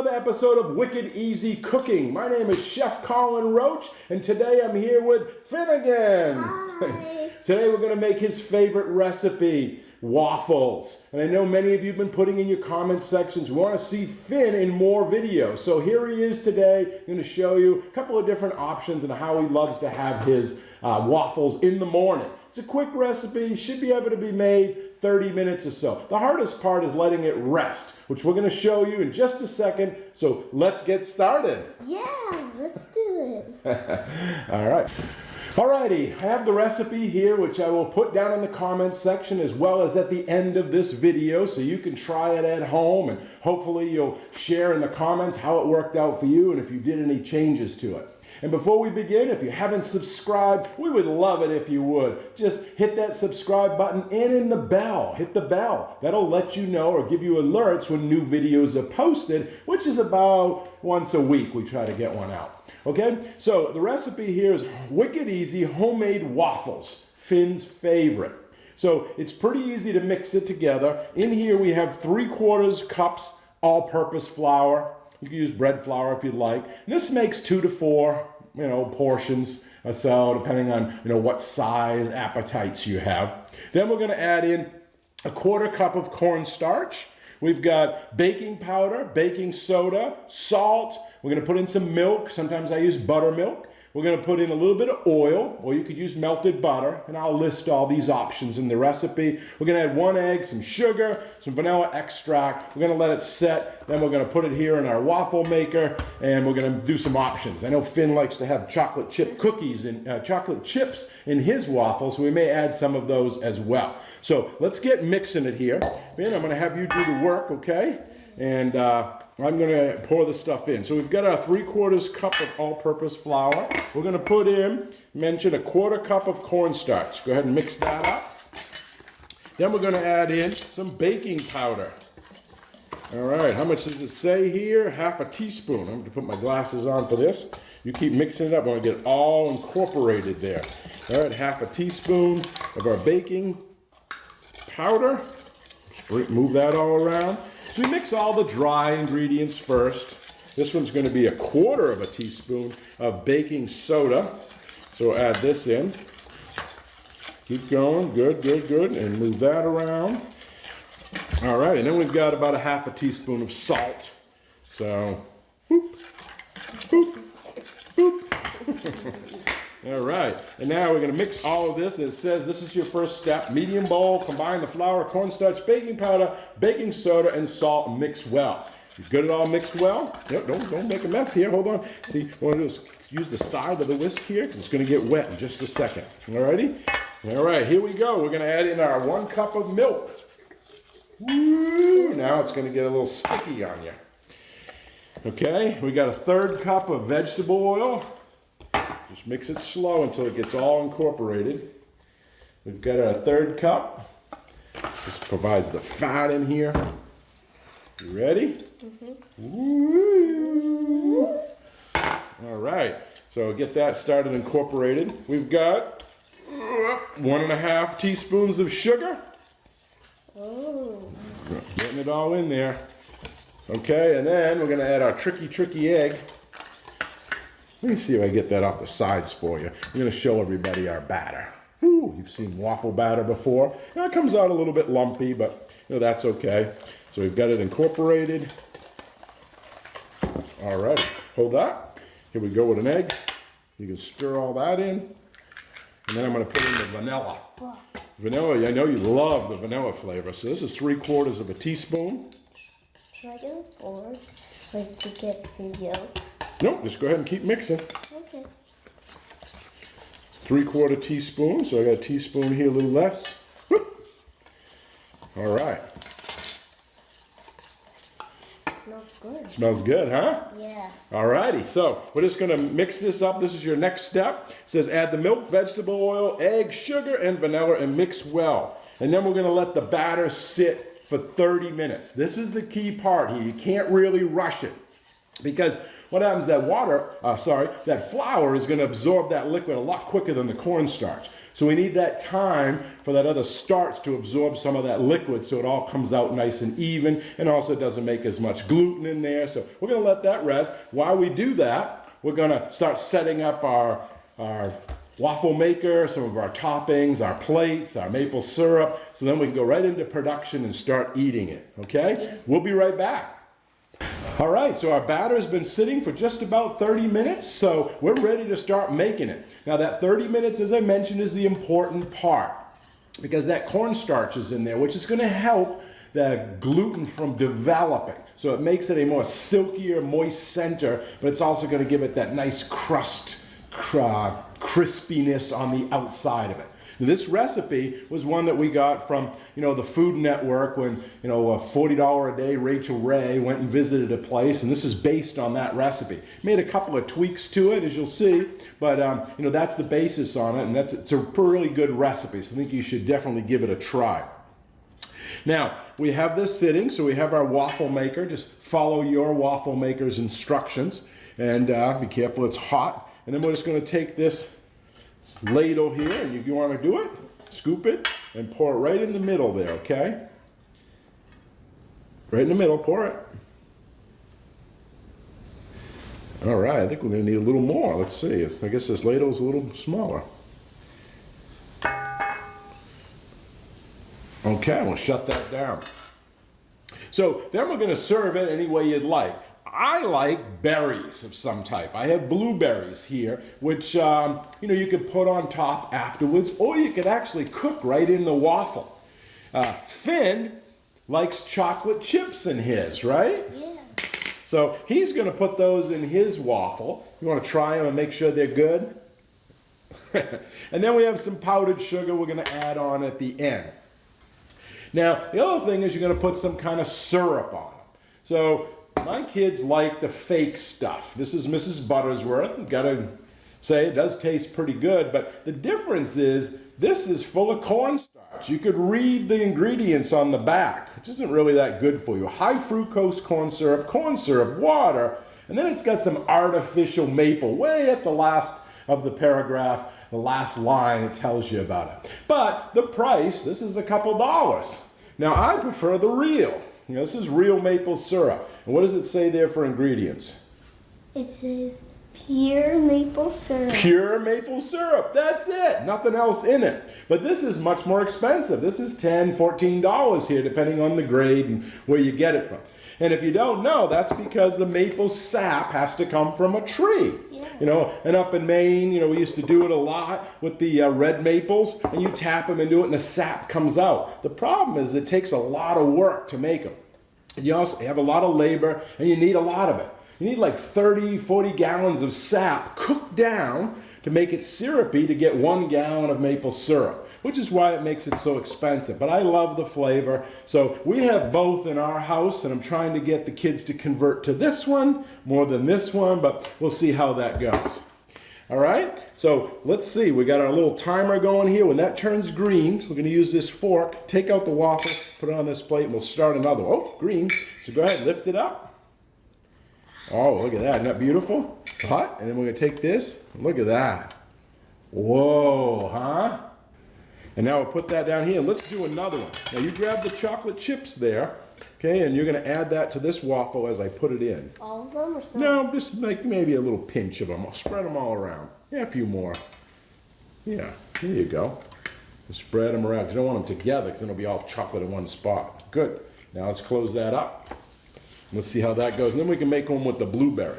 another episode of Wicked Easy Cooking. My name is Chef Colin Roach, and today I'm here with Finn again. Hi. Today we're going to make his favorite recipe, waffles. And I know many of you have been putting in your comment sections, we want to see Finn in more videos. So here he is today. I'm going to show you a couple of different options and how he loves to have his waffles in the morning. It's a quick recipe, should be able to be made 30 minutes or so. The hardest part is letting it rest, which we're going to show you in just a second. So let's get started. Yeah, let's do it. All right. Alrighty, I have the recipe here, which I will put down in the comments section as well as at the end of this video, so you can try it at home and hopefully you'll share in the comments how it worked out for you and if you did any changes to it. And before we begin, if you haven't subscribed, we would love it if you would. Just hit that subscribe button and in the bell. Hit the bell. That'll let you know or give you alerts when new videos are posted, which is about once a week we try to get one out. Okay, so the recipe here is wicked easy homemade waffles, Finn's favorite. So it's pretty easy to mix it together. In here we have 3/4 cups all-purpose flour. You can use bread flour if you'd like. And this makes 2 to 4, portions or so, depending on, what size appetites you have. Then we're going to add in 1/4 cup of cornstarch. We've got baking powder, baking soda, salt. We're going to put in some milk. Sometimes I use buttermilk. We're going to put in a little bit of oil, or you could use melted butter, and I'll list all these options in the recipe. We're going to add 1 egg, some sugar, some vanilla extract. We're going to let it set. Then we're going to put it here in our waffle maker, and we're going to do some options. I know Finn likes to have chocolate chip cookies and chocolate chips in his waffles, so we may add some of those as well. So let's get mixing it here. Finn, I'm going to have you do the work, okay? And I'm going to pour the stuff in. So we've got our 3/4 cup of all-purpose flour. We're going to put in, mention 1/4 cup of cornstarch. Go ahead and mix that up. Then we're going to add in some baking powder. All right, how much does it say here? 1/2 teaspoon. I'm going to put my glasses on for this. You keep mixing it up. I want to get it all incorporated there. All right, 1/2 teaspoon of our baking powder. Move that all around. So we mix all the dry ingredients first. This one's going to be 1/4 teaspoon of baking soda. So we'll add this in. Keep going, good, good, good, and move that around. All right, and then we've got about 1/2 teaspoon of salt. So, boop, boop, boop. All right, and now we're going to mix all of this. And it says this is your first step. Medium bowl, combine the flour, cornstarch, baking powder, baking soda, and salt, and mix well. You got it all mixed well? Yep, don't make a mess here. Hold on. See, what I'm going to do is use the side of the whisk here because it's going to get wet in just a second. All righty? All right, here we go. We're going to add in our 1 cup of milk. Woo! Now it's going to get a little sticky on you. Okay, we got a 1/3 cup of vegetable oil. Just mix it slow until it gets all incorporated. We've got our 1/3 cup. This provides the fat in here. You ready? Mm-hmm. All right, so get that started incorporated. We've got 1.5 teaspoons of sugar. Oh. Getting it all in there. Okay, and then we're going to add our tricky egg. Let me see if I get that off the sides for you. I'm going to show everybody our batter. Ooh, you've seen waffle batter before. It comes out a little bit lumpy, but that's okay. So we've got it incorporated. All right, hold that. Here we go with an egg. You can stir all that in. And then I'm going to put in the vanilla. Vanilla, I know you love the vanilla flavor. So this is 3/4 teaspoon. Should I go forward to get the yolk? Nope, just go ahead and keep mixing. Okay. 3/4 teaspoon, so I got a teaspoon here, a little less. Whoop. All right. Smells good. Smells good, huh? Yeah. All righty, so we're just gonna mix this up. This is your next step. It says add the milk, vegetable oil, egg, sugar, and vanilla, and mix well. And then we're gonna let the batter sit for 30 minutes. This is the key part here. You can't really rush it because what happens, that flour is going to absorb that liquid a lot quicker than the cornstarch. So we need that time for that other starch to absorb some of that liquid so it all comes out nice and even, and also doesn't make as much gluten in there. So we're going to let that rest. While we do that, we're going to start setting up our waffle maker, some of our toppings, our plates, our maple syrup, so then we can go right into production and start eating it, okay? We'll be right back. All right, so our batter's been sitting for just about 30 minutes, so we're ready to start making it. Now that 30 minutes, as I mentioned, is the important part because that cornstarch is in there, which is going to help the gluten from developing. So it makes it a more silkier, moist center, but it's also going to give it that nice crust, crispiness on the outside of it. This recipe was one that we got from, the Food Network when, a $40 a day Rachel Ray went and visited a place, and this is based on that recipe. Made a couple of tweaks to it, as you'll see, but, that's the basis on it, and it's a really good recipe, so I think you should definitely give it a try. Now, we have this sitting, so we have our waffle maker. Just follow your waffle maker's instructions, and be careful it's hot. And then we're just going to take this ladle here, and you want to do it, scoop it, and pour it right in the middle there, okay? Right in the middle, pour it. All right, I think we're going to need a little more. Let's see. I guess this ladle is a little smaller. Okay, we'll shut that down. So then we're going to serve it any way you'd like. I like berries of some type. I have blueberries here, which you could put on top afterwards, or you could actually cook right in the waffle. Finn likes chocolate chips in his, right? Yeah. So he's going to put those in his waffle. You want to try them and make sure they're good? And then we have some powdered sugar we're going to add on at the end. Now, the other thing is you're going to put some kind of syrup on them. So my kids like the fake stuff. This is Mrs. Buttersworth. Got to say it does taste pretty good, but the difference is this is full of cornstarch. You could read the ingredients on the back, which isn't really that good for you. High fructose corn syrup, water, and then it's got some artificial maple way at the last of the paragraph. The last line, it tells you about it. But the price, this is a couple dollars. Now, I prefer the real. This is real maple syrup. And what does it say there for ingredients? It says pure maple syrup. Pure maple syrup. That's it. Nothing else in it. But this is much more expensive. This is $10, $14 here, depending on the grade and where you get it from. And if you don't know, that's because the maple sap has to come from a tree. Yeah. And up in Maine, we used to do it a lot with the red maples, and you tap them into it and the sap comes out. The problem is it takes a lot of work to make them. You also have a lot of labor, and you need a lot of it. You need like 30, 40 gallons of sap cooked down to make it syrupy to get 1 gallon of maple syrup, which is why it makes it so expensive. But I love the flavor. So we have both in our house, and I'm trying to get the kids to convert to this one more than this one, but we'll see how that goes. All right, so let's see. We got our little timer going here. When that turns green, we're going to use this fork, take out the waffle, put it on this plate, and we'll start another one. Oh, green. So go ahead, lift it up. Oh, look at that. Isn't that beautiful? Hot. And then we're going to take this. Look at that. Whoa, huh? And now we'll put that down here. Let's do another one. Now you grab the chocolate chips there, okay, and you're going to add that to this waffle as I put it in. All of them or some? No, just like maybe a little pinch of them. I'll spread them all around. Yeah, a few more. Yeah, here you go. Spread them around. You don't want them together because then it'll be all chocolate in one spot. Good. Now let's close that up. Let's see how that goes. And then we can make one with the blueberry.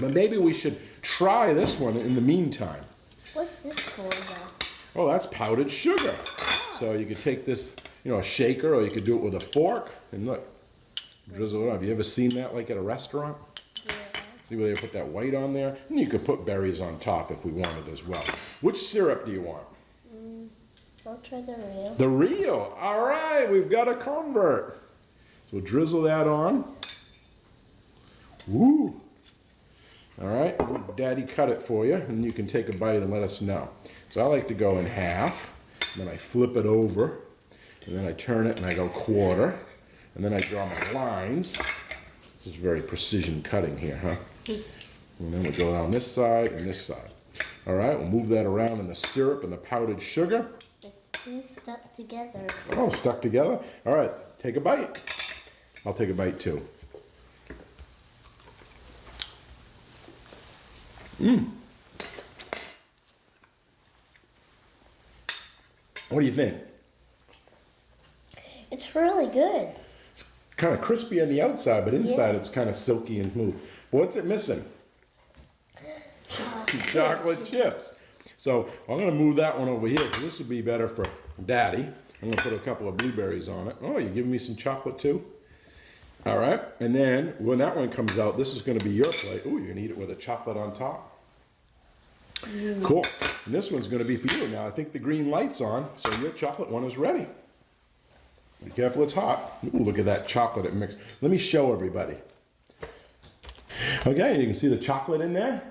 But maybe we should try this one in the meantime. What's this for, though? Oh, that's powdered sugar. So you could take this, a shaker, or you could do it with a fork. And look, drizzle it on. Have you ever seen that like at a restaurant? Yeah. See where they put that white on there? And you could put berries on top if we wanted as well. Which syrup do you want? I'll try the real. The real. All right, we've got a convert. So we'll drizzle that on. Woo. All right, Daddy cut it for you, and you can take a bite and let us know. So I like to go in half, and then I flip it over, and then I turn it and I go quarter, and then I draw my lines. This is very precision cutting here, huh? And then we go down this side and this side. All right, we'll move that around in the syrup and the powdered sugar. It's too stuck together. Oh, stuck together? All right, take a bite. I'll take a bite too. What do you think? It's really good. Kind of crispy on the outside, but inside it's kind of silky and smooth. What's it missing? Chocolate chips. So I'm going to move that one over here because this would be better for Daddy. I'm going to put a couple of blueberries on it. Oh, you're giving me some chocolate too? All right. And then when that one comes out, this is going to be your plate. Oh, you're going to eat it with a chocolate on top. Cool. And this one's going to be for you. Now, I think the green light's on, so your chocolate one is ready. Be careful, it's hot. Ooh, look at that chocolate it mixed. Let me show everybody. Okay, you can see the chocolate in there.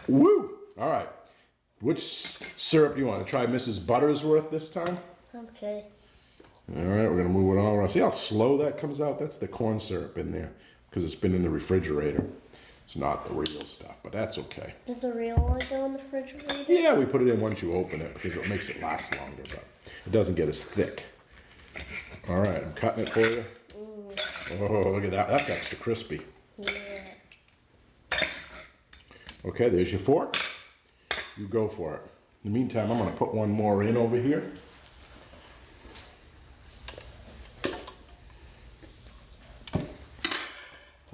Woo! All right. Which syrup do you want to try? Mrs. Buttersworth this time? Okay. All right, we're going to move it all around. See how slow that comes out? That's the corn syrup in there because it's been in the refrigerator. It's not the real stuff, but that's okay. Does the real one go in the refrigerator? Yeah, we put it in once you open it because it makes it last longer, but it doesn't get as thick. All right, I'm cutting it for you. Oh, look at that. That's extra crispy. Yeah. Okay, there's your fork. You go for it. In the meantime, I'm going to put one more in over here.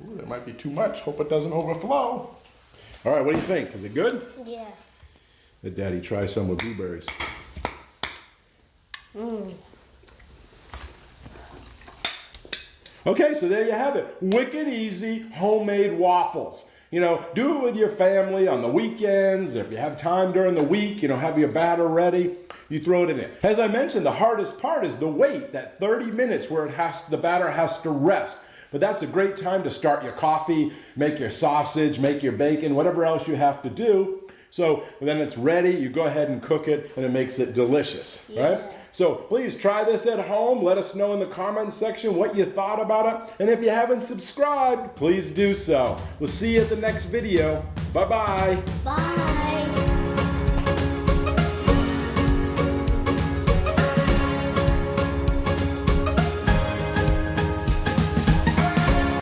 Ooh, that might be too much. Hope it doesn't overflow. All right, what do you think? Is it good? Yeah. Let Daddy try some with blueberries. Okay, so there you have it. Wicked easy homemade waffles. You know, do it with your family on the weekends. If you have time during the week, you know, have your batter ready. You throw it in it. As I mentioned, the hardest part is the wait, that 30 minutes where the batter has to rest. But that's a great time to start your coffee, make your sausage, make your bacon, whatever else you have to do. So then it's ready, you go ahead and cook it, and it makes it delicious, right? So please try this at home. Let us know in the comments section what you thought about it. And if you haven't subscribed, please do so. We'll see you at the next video. Bye-bye. Bye.